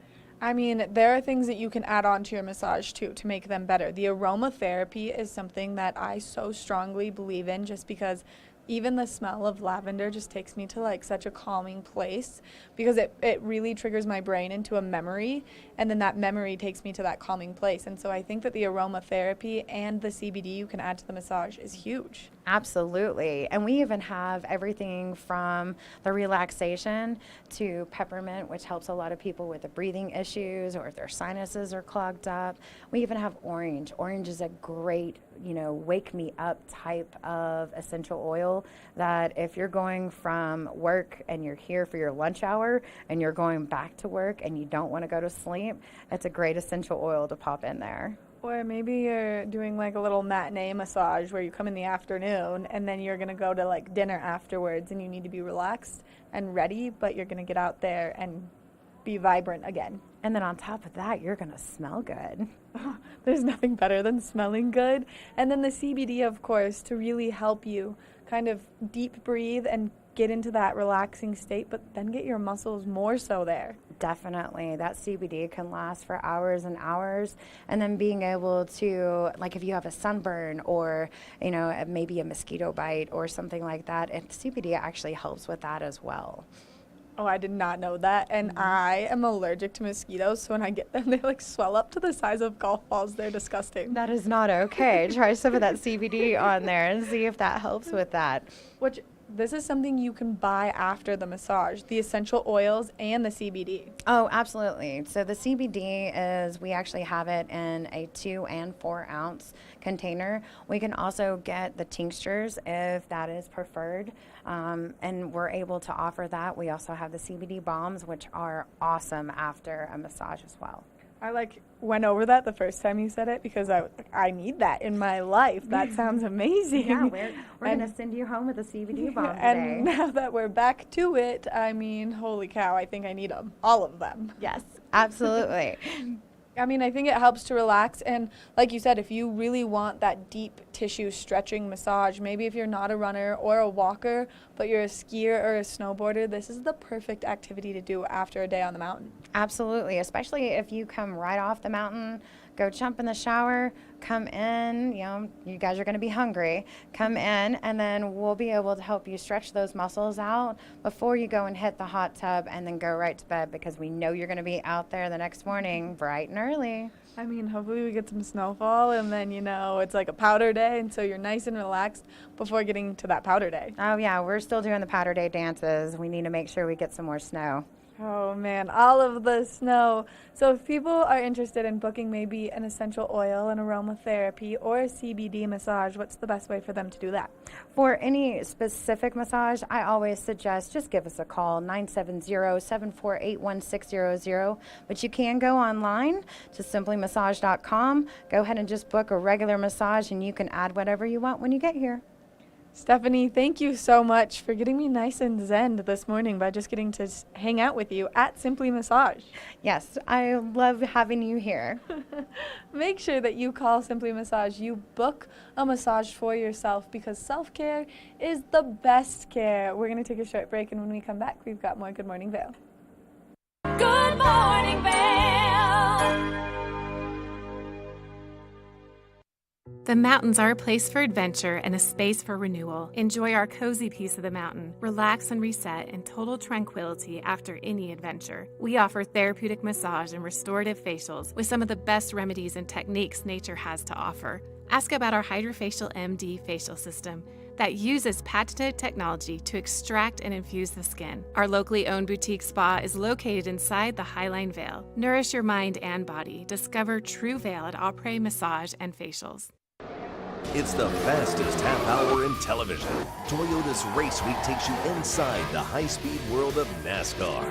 I mean, there are things that you can add on to your massage too to make them better. The aromatherapy is something that I so strongly believe in, just because even the smell of lavender just takes me to such a calming place, because it really triggers my brain into a memory, and then that memory takes me to that calming place. And so I think that the aromatherapy and the CBD you can add to the massage is huge. Absolutely. And we even have everything from the relaxation to peppermint, which helps a lot of people with the breathing issues or if their sinuses are clogged up. We even have orange. Orange is a great, wake me up type of essential oil that if you're going from work and you're here for your lunch hour and you're going back to work and you don't want to go to sleep, it's a great essential oil to pop in there. Or maybe you're doing a little matinee massage where you come in the afternoon and then you're going to go to dinner afterwards and you need to be relaxed and ready, but you're going to get out there and be vibrant again. And then on top of that, you're going to smell good. There's nothing better than smelling good. And then the CBD, of course, to really help you kind of deep breathe and get into that relaxing state, but then get your muscles more so there. Definitely. That CBD can last for hours and hours. And then being able to, like if you have a sunburn or, you know, maybe a mosquito bite or something like that, and CBD actually helps with that as well. Oh, I did not know that. And I am allergic to mosquitoes, so when I get them, they like swell up to the size of golf balls. They're disgusting. That is not okay. Try some of that CBD on there and see if that helps with that. This is something you can buy after the massage, the essential oils and the CBD. Oh, absolutely. So the CBD is, we actually have it in a 2 and 4 ounce container. We can also get the tinctures if that is preferred, and we're able to offer that. We also have the CBD bombs, which are awesome after a massage as well. I went over that the first time you said it because I need that in my life. That sounds amazing. Yeah, we're going to send you home with a CBD bomb today. And now that we're back to it, I mean, holy cow, I think I need them, all of them. Yes, absolutely. I mean, I think it helps to relax. And like you said, if you really want that deep tissue stretching massage, maybe if you're not a runner or a walker, but you're a skier or a snowboarder, this is the perfect activity to do after a day on the mountain. Absolutely, especially if you come right off the mountain, go jump in the shower, come in, you know, you guys are going to be hungry, come in, and then we'll be able to help you stretch those muscles out before you go and hit the hot tub and then go right to bed, because we know you're going to be out there the next morning bright and early. I mean, hopefully we get some snowfall, and then, you know, it's like a powder day, and so you're nice and relaxed before getting to that powder day. Oh yeah, we're still doing the powder day dances. We need to make sure we get some more snow. Oh man, all of the snow. So if people are interested in booking maybe an essential oil, an aromatherapy, or a CBD massage, what's the best way for them to do that? For any specific massage, I always suggest just give us a call, 970-748-1600. But you can go online to simplymassage.com. Go ahead and just book a regular massage, and you can add whatever you want when you get here. Stephanie, thank you so much for getting me nice and zen this morning by just getting to hang out with you at Simply Massage. Yes, I love having you here. Make sure that you call Simply Massage. You book a massage for yourself, because self-care is the best care. We're going to take a short break, and when we come back, we've got more Good Morning Vail. Good morning, Vail. The mountains are a place for adventure and a space for renewal. Enjoy our cozy piece of the mountain. Relax and reset in total tranquility after any adventure. We offer therapeutic massage and restorative facials with some of the best remedies and techniques nature has to offer. Ask about our Hydrofacial MD facial system that uses patented technology to extract and infuse the skin. Our locally owned boutique spa is located inside the Highline Vail. Nourish your mind and body. Discover True Vail at Après Massage and Facials. It's the fastest half hour in television. Toyota's Race Week takes you inside the high-speed world of NASCAR.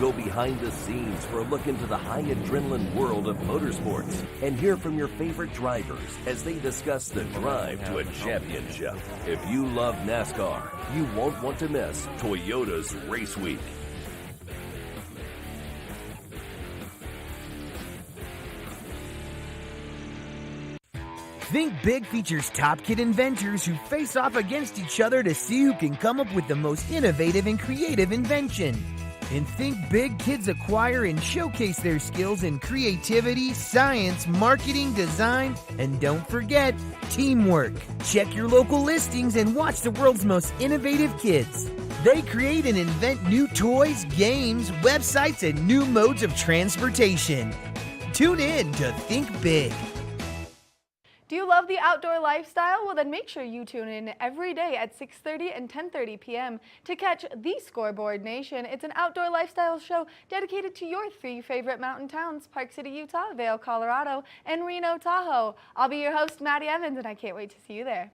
Go behind the scenes for a look into the high adrenaline world of motorsports and hear from your favorite drivers as they discuss the drive to a championship. If you love NASCAR, you won't want to miss Toyota's Race Week. Think Big features top kid inventors who face off against each other to see who can come up with the most innovative and creative invention. In Think Big, kids acquire and showcase their skills in creativity, science, marketing, design, and don't forget, teamwork. Check your local listings and watch the world's most innovative kids. They create and invent new toys, games, websites, and new modes of transportation. Tune in to Think Big. Do you love the outdoor lifestyle? Well, then make sure you tune in every day at 6:30 and 10:30 p.m. to catch The Scoreboard Nation. It's an outdoor lifestyle show dedicated to your 3 favorite mountain towns: Park City, Utah, Vail, Colorado, and Reno, Tahoe. I'll be your host, Maddie Evans, and I can't wait to see you there.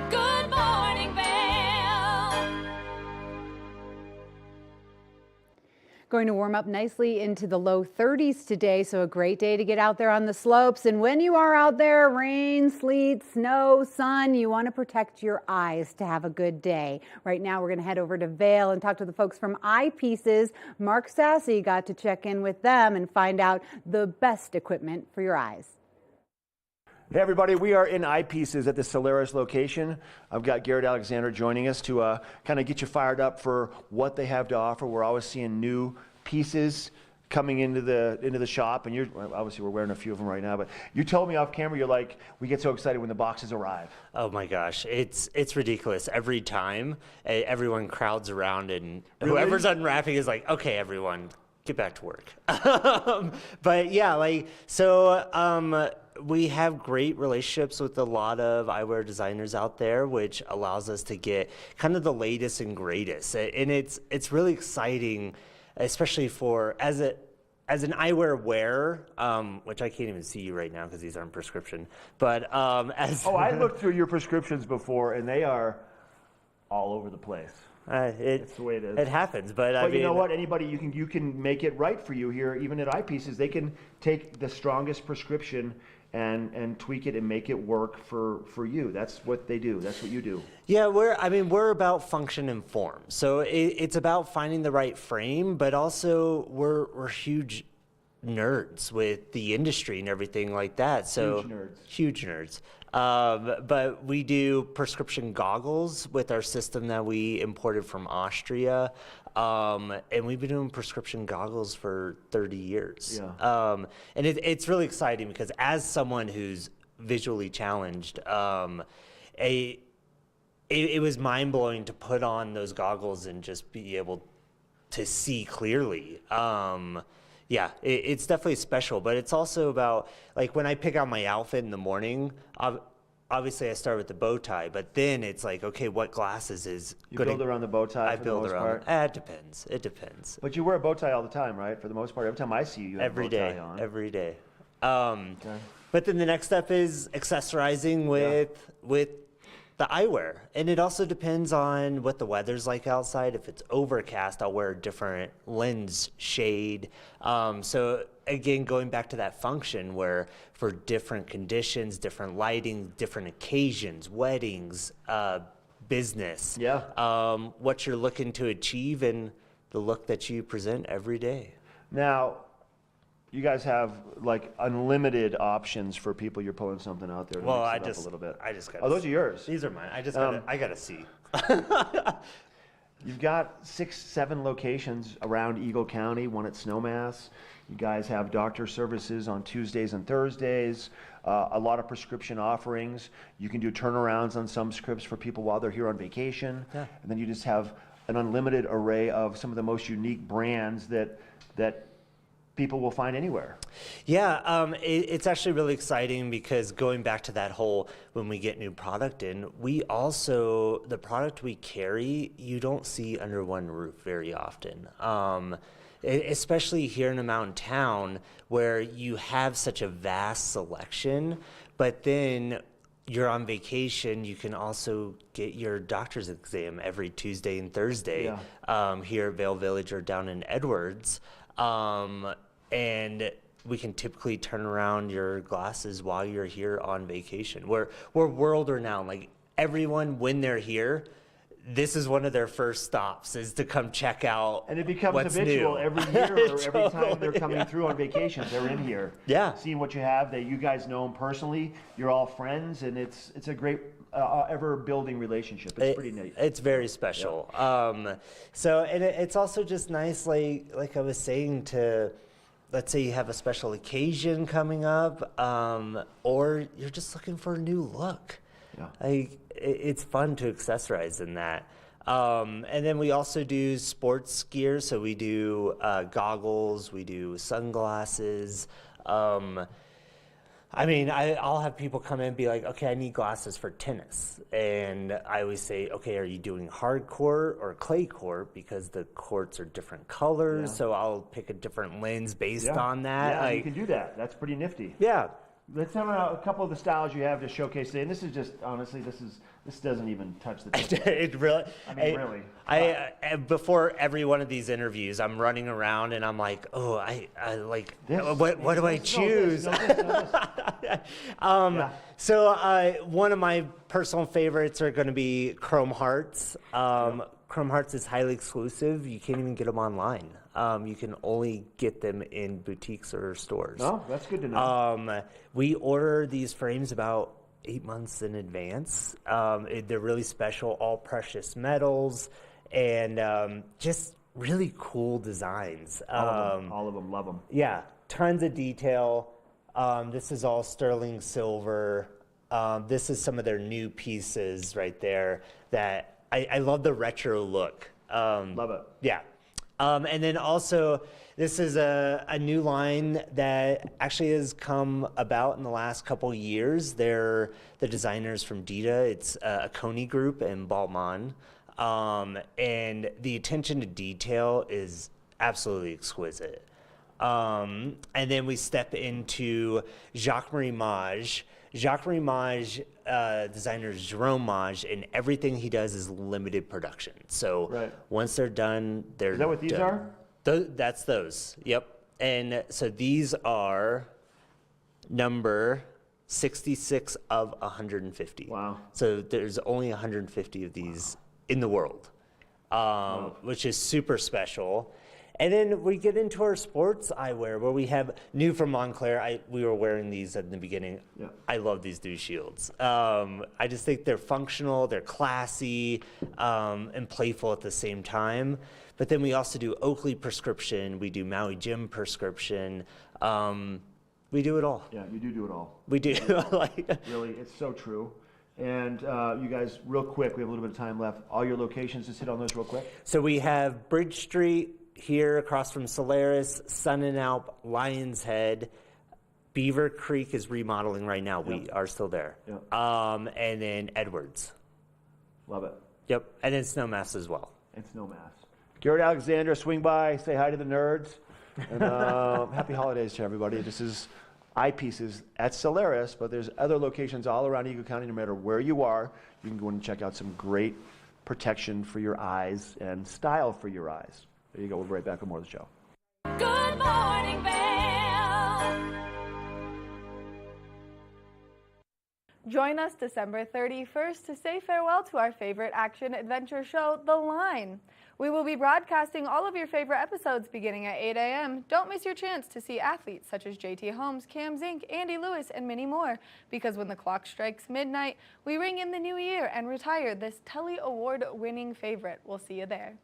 Good morning, Vail. Going to warm up nicely into the low 30s today, so a great day to get out there on the slopes. And when you are out there, rain, sleet, snow, sun, you want to protect your eyes to have a good day. Right now, we're going to head over to Vail and talk to the folks from Eyepieces. Mark Sassy got to check in with them and find out the best equipment for your eyes. Hey everybody, we are in Eyepieces at the Solaris location. I've got Garrett Alexander joining us to kind of get you fired up for what they have to offer. We're always seeing new pieces coming into the shop, and obviously we're wearing a few of them right now, but you told me off camera, you're like, we get so excited when the boxes arrive. Oh my gosh, it's ridiculous. Every time everyone crowds around and whoever's unwrapping is like, okay, everyone, get back to work. But yeah, we have great relationships with a lot of eyewear designers out there, which allows us to get kind of the latest and greatest. And it's really exciting, especially for as an eyewear wearer, which I can't even see you right now because these aren't prescription. But I looked through your prescriptions before, and they are all over the place. It's the way it is. It happens, but I mean, you know what? Anybody, you can make it right for you here, even at Eyepieces. They can take the strongest prescription and tweak it and make it work for you. That's what they do. That's what you do. Yeah, we're about function and form. So it's about finding the right frame, but also we're huge nerds with the industry and everything like that. So huge nerds. But we do prescription goggles with our system that we imported from Austria. And we've been doing prescription goggles for 30 years. Yeah. And it's really exciting because as someone who's visually challenged, it was mind-blowing to put on those goggles and just be able to see clearly. Yeah, it's definitely special, but it's also about, like, when I pick out my outfit in the morning, obviously I start with the bow tie, but then it's like, okay, what glasses is you build around the bow tie? For the most part? It depends. It depends. But you wear a bow tie all the time, right? For the most part, every time I see you, have a bow tie on. Every day. But then the next step is accessorizing with the eyewear, and it also depends on what the weather's like outside. If it's overcast, I'll wear a different lens shade. So again, going back to that function where for different conditions, different lighting, different occasions, weddings, business, what you're looking to achieve and the look that you present every day. Now, you guys have like unlimited options for people. You're pulling something out there. Well, a little bit. I just got. Oh, those are yours. These are mine. I gotta see. You've got 6-7 locations around Eagle County. One at Snowmass. You guys have doctor services on Tuesdays and Thursdays. A lot of prescription offerings. You can do turnarounds on some scripts for people while they're here on vacation. Yeah. And then you just have an unlimited array of some of the most unique brands that people will find anywhere. Yeah, it's actually really exciting because going back to that whole, when we get new product in, the product we carry, you don't see under one roof very often. Especially here in a mountain town where you have such a vast selection, but then you're on vacation, you can also get your doctor's exam every Tuesday and Thursday here at Vail Village or down in Edwards. And we can typically turn around your glasses while you're here on vacation. We're world renowned. Like, everyone, when they're here, this is one of their first stops, is to come check out. And it becomes habitual every year or every time they're coming through on vacations. They're in here, seeing what you have. That you guys know them personally. You're all friends, and it's a great ever building relationship. It's pretty neat. It's very special. Yeah. And it's also just nice, like I was saying, to, let's say you have a special occasion coming up, or you're just looking for a new look. Yeah. It's fun to accessorize in that. And then we also do sports gear. So we do goggles, we do sunglasses. I'll have people come in and be like, okay, I need glasses for tennis. And I always say, okay, are you doing hard court or clay court? Because the courts are different colors. Yeah. So I'll pick a different lens based on that. Yeah, you can do that. That's pretty nifty. Yeah. Let's talk about a couple of the styles you have to showcase today. And this is just, honestly, this doesn't even touch the tip. It really. Really. Before every one of these interviews, I'm running around and I'm like, oh, I like, what do I choose? So one of my personal favorites are going to be Chrome Hearts. Chrome Hearts is highly exclusive. You can't even get them online. You can only get them in boutiques or stores. Oh, that's good to know. We order these frames about 8 months in advance. They're really special, all precious metals, and just really cool designs. All of them, love them. Yeah, tons of detail. This is all sterling silver. This is some of their new pieces right there that I love the retro look. Love it. Yeah. And then also, this is a new line that actually has come about in the last couple years. They're the designers from Dita. It's a Coney group in Balmain. And the attention to detail is absolutely exquisite. And then we step into Jacques-Marie Mage. Jacques-Marie Mage, designer Jerome Mage, and everything he does is limited production. So once they're done, they're Is that what these are? That's those, yep. And so these are number 66 of 150. Wow. So there's only 150 of these in the world, which is super special. And then we get into our sports eyewear, where we have new from Montclair. We were wearing these at the beginning. Yeah. I love these new shields. I just think they're functional, they're classy, and playful at the same time. But then we also do Oakley prescription, we do Maui Jim prescription. We do it all. Yeah, you do it all. We do. Really, it's so true. And you guys, real quick, we have a little bit of time left. All your locations, just hit on those real quick. So we have Bridge Street here across from Solaris, Sun and Alp, Lion's Head. Beaver Creek is remodeling right now. We are still there. Yep. And then Edwards. Love it. Yep. And then Snowmass as well. And Snowmass. Garrett Alexander, swing by, say hi to the nerds. And happy holidays to everybody. This is Eyepieces at Solaris, but there's other locations all around Eagle County. No matter where you are, you can go in and check out some great protection for your eyes and style for your eyes. There you go. We'll be right back with more of the show. Good morning, Vail. Join us December 31st to say farewell to our favorite action-adventure show, The Line. We will be broadcasting all of your favorite episodes beginning at 8 a.m. Don't miss your chance to see athletes such as JT Holmes, Cam Zink, Andy Lewis, and many more. Because when the clock strikes midnight, we ring in the new year and retire this Telly Award-winning favorite. We'll see you there.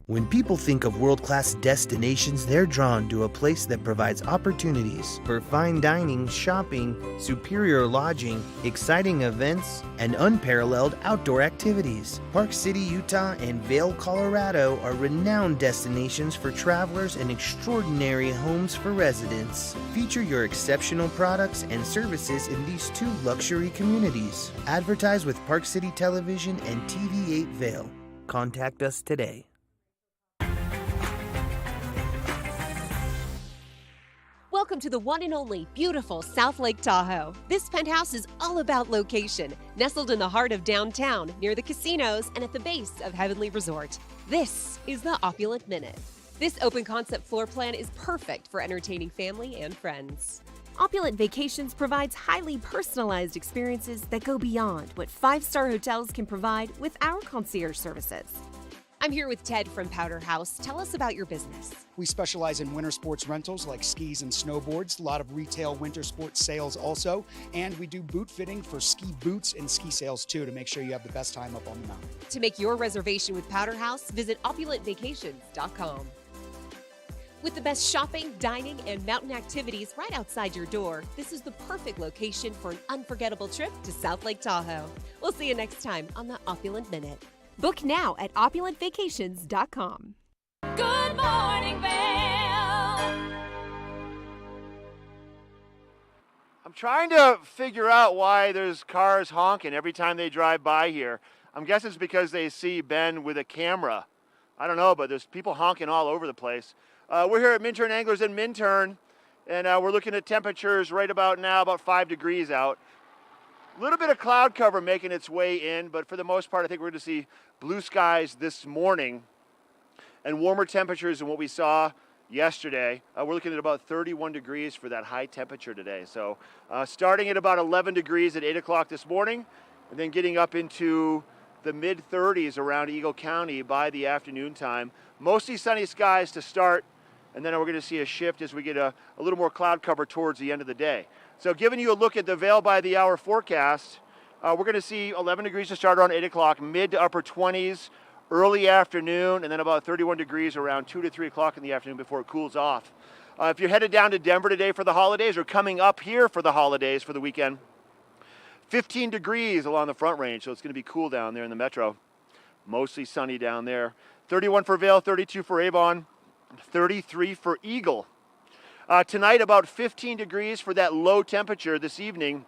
When people think of world-class destinations, they're drawn to a place that provides opportunities for fine dining, shopping, superior lodging, exciting events, and unparalleled outdoor activities. Park City, Utah, and Vail, Colorado are renowned destinations for travelers and extraordinary homes for residents. Feature your exceptional products and services in these two luxury communities. Advertise with Park City Television and TV8 Vail. Contact us today. Welcome to the one and only beautiful South Lake Tahoe. This penthouse is all about location, nestled in the heart of downtown, near the casinos and at the base of Heavenly Resort. This is the Opulent Minute. This open concept floor plan is perfect for entertaining family and friends. Opulent Vacations provides highly personalized experiences that go beyond what five-star hotels can provide with our concierge services. I'm here with Ted from Powder House. Tell us about your business. We specialize in winter sports rentals like skis and snowboards, a lot of retail winter sports sales also, and we do boot fitting for ski boots and ski sales too to make sure you have the best time up on the mountain. To make your reservation with Powder House, visit opulentvacations.com. With the best shopping, dining, and mountain activities right outside your door, this is the perfect location for an unforgettable trip to South Lake Tahoe. We'll see you next time on the Opulent Minute. Book now at opulentvacations.com. Good morning, Vail. I'm trying to figure out why there's cars honking every time they drive by here. I'm guessing it's because they see Ben with a camera. I don't know, but there's people honking all over the place. We're here at Minturn Anglers in Minturn, and we're looking at temperatures right about now, about 5 degrees out. A little bit of cloud cover making its way in, but for the most part, I think we're going to see blue skies this morning and warmer temperatures than what we saw yesterday. We're looking at about 31 degrees for that high temperature today. So starting at about 11 degrees at 8 o'clock this morning, and then getting up into the mid-30s around Eagle County by the afternoon time. Mostly sunny skies to start, and then we're going to see a shift as we get a little more cloud cover towards the end of the day. So giving you a look at the Vail by the hour forecast, we're going to see 11 degrees to start around 8 o'clock, mid to upper 20s early afternoon, and then about 31 degrees around 2 to 3 o'clock in the afternoon before it cools off. If you're headed down to Denver today for the holidays or coming up here for the holidays for the weekend, 15 degrees along the Front Range, so it's going to be cool down there in the metro. Mostly sunny down there. 31 for Vail, 32 for Avon, 33 for Eagle. Tonight, about 15 degrees for that low temperature this evening.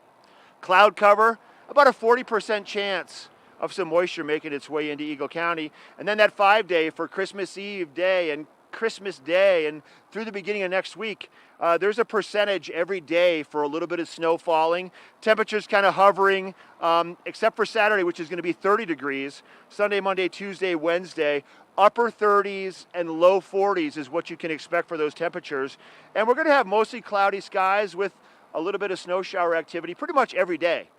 Cloud cover, about a 40% chance of some moisture making its way into Eagle County. And then that 5-day for Christmas Eve day and Christmas Day and through the beginning of next week, there's a percentage every day for a little bit of snow falling. Temperatures kind of hovering, except for Saturday, which is going to be 30 degrees. Sunday, Monday, Tuesday, Wednesday, upper 30s and low 40s is what you can expect for those temperatures. And we're going to have mostly cloudy skies with a little bit of snow shower activity pretty much every day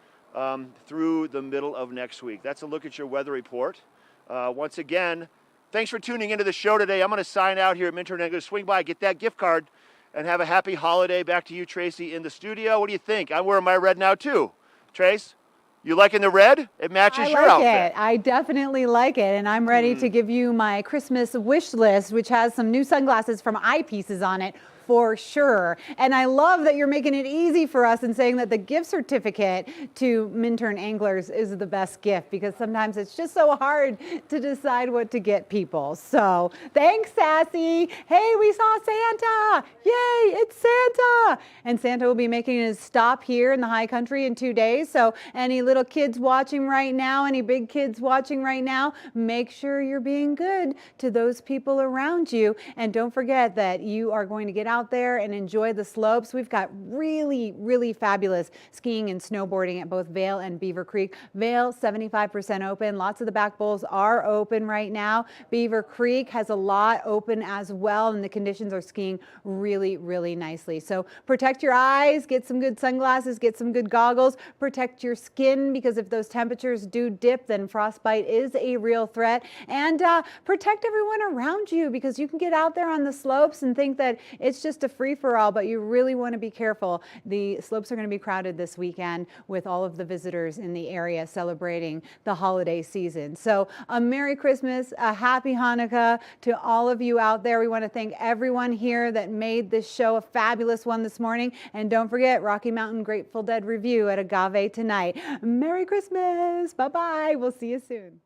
through the middle of next week. That's a look at your weather report. Once again, thanks for tuning into the show today. I'm going to sign out here at Minter, and I'm going to swing by, get that gift card, and have a happy holiday. Back to you, Tracy, in the studio. What do you think? I'm wearing my red now, too. Trace, you liking the red? It matches your outfit. I like it. I definitely like it. And I'm ready to give you my Christmas wish list, which has some new sunglasses from Eyepieces on it. For sure. And I love that you're making it easy for us and saying that the gift certificate to Minturn Anglers is the best gift, because sometimes it's just so hard to decide what to get people. So thanks, Sassy. Hey, we saw Santa. Yay, it's Santa. And Santa will be making his stop here in the high country in 2 days. So any little kids watching right now, any big kids watching right now, make sure you're being good to those people around you. And don't forget that you are going to get out there and enjoy the slopes. We've got really, really fabulous skiing and snowboarding at both Vail and Beaver Creek. Vail, 75% open. Lots of the back bowls are open right now. Beaver Creek has a lot open as well, and the conditions are skiing really, really nicely. So protect your eyes, get some good sunglasses, get some good goggles, protect your skin, because if those temperatures do dip, then frostbite is a real threat. And protect everyone around you, because you can get out there on the slopes and think that it's just a free-for-all, but you really want to be careful. The slopes are going to be crowded this weekend with all of the visitors in the area celebrating the holiday season. So a Merry Christmas, a Happy Hanukkah to all of you out there. We want to thank everyone here that made this show a fabulous one this morning. And don't forget, Rocky Mountain Grateful Dead review at Agave tonight. Merry Christmas. Bye-bye. We'll see you soon.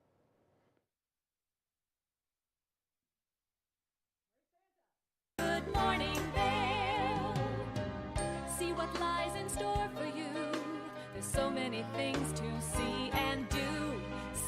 Good morning, Vail. See what lies in store for you. There's so many things to see and do.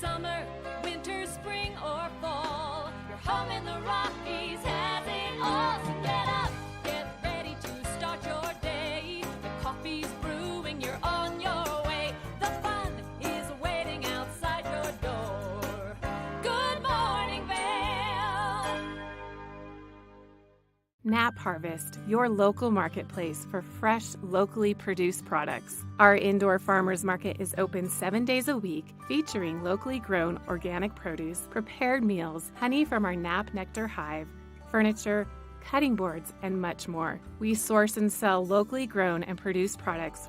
Summer, winter, spring, or fall. Your home in the Rockies has it all. So get up, get ready to start your day. The coffee's brewing, you're on your way. The fun is waiting outside your door. Good morning, Vail. Nap Harvest, your local marketplace for fresh, locally produced products. Our indoor farmers market is open 7 days a week, featuring locally grown organic produce, prepared meals, honey from our Nap Nectar hive, furniture, cutting boards, and much more. We source and sell locally grown and produced products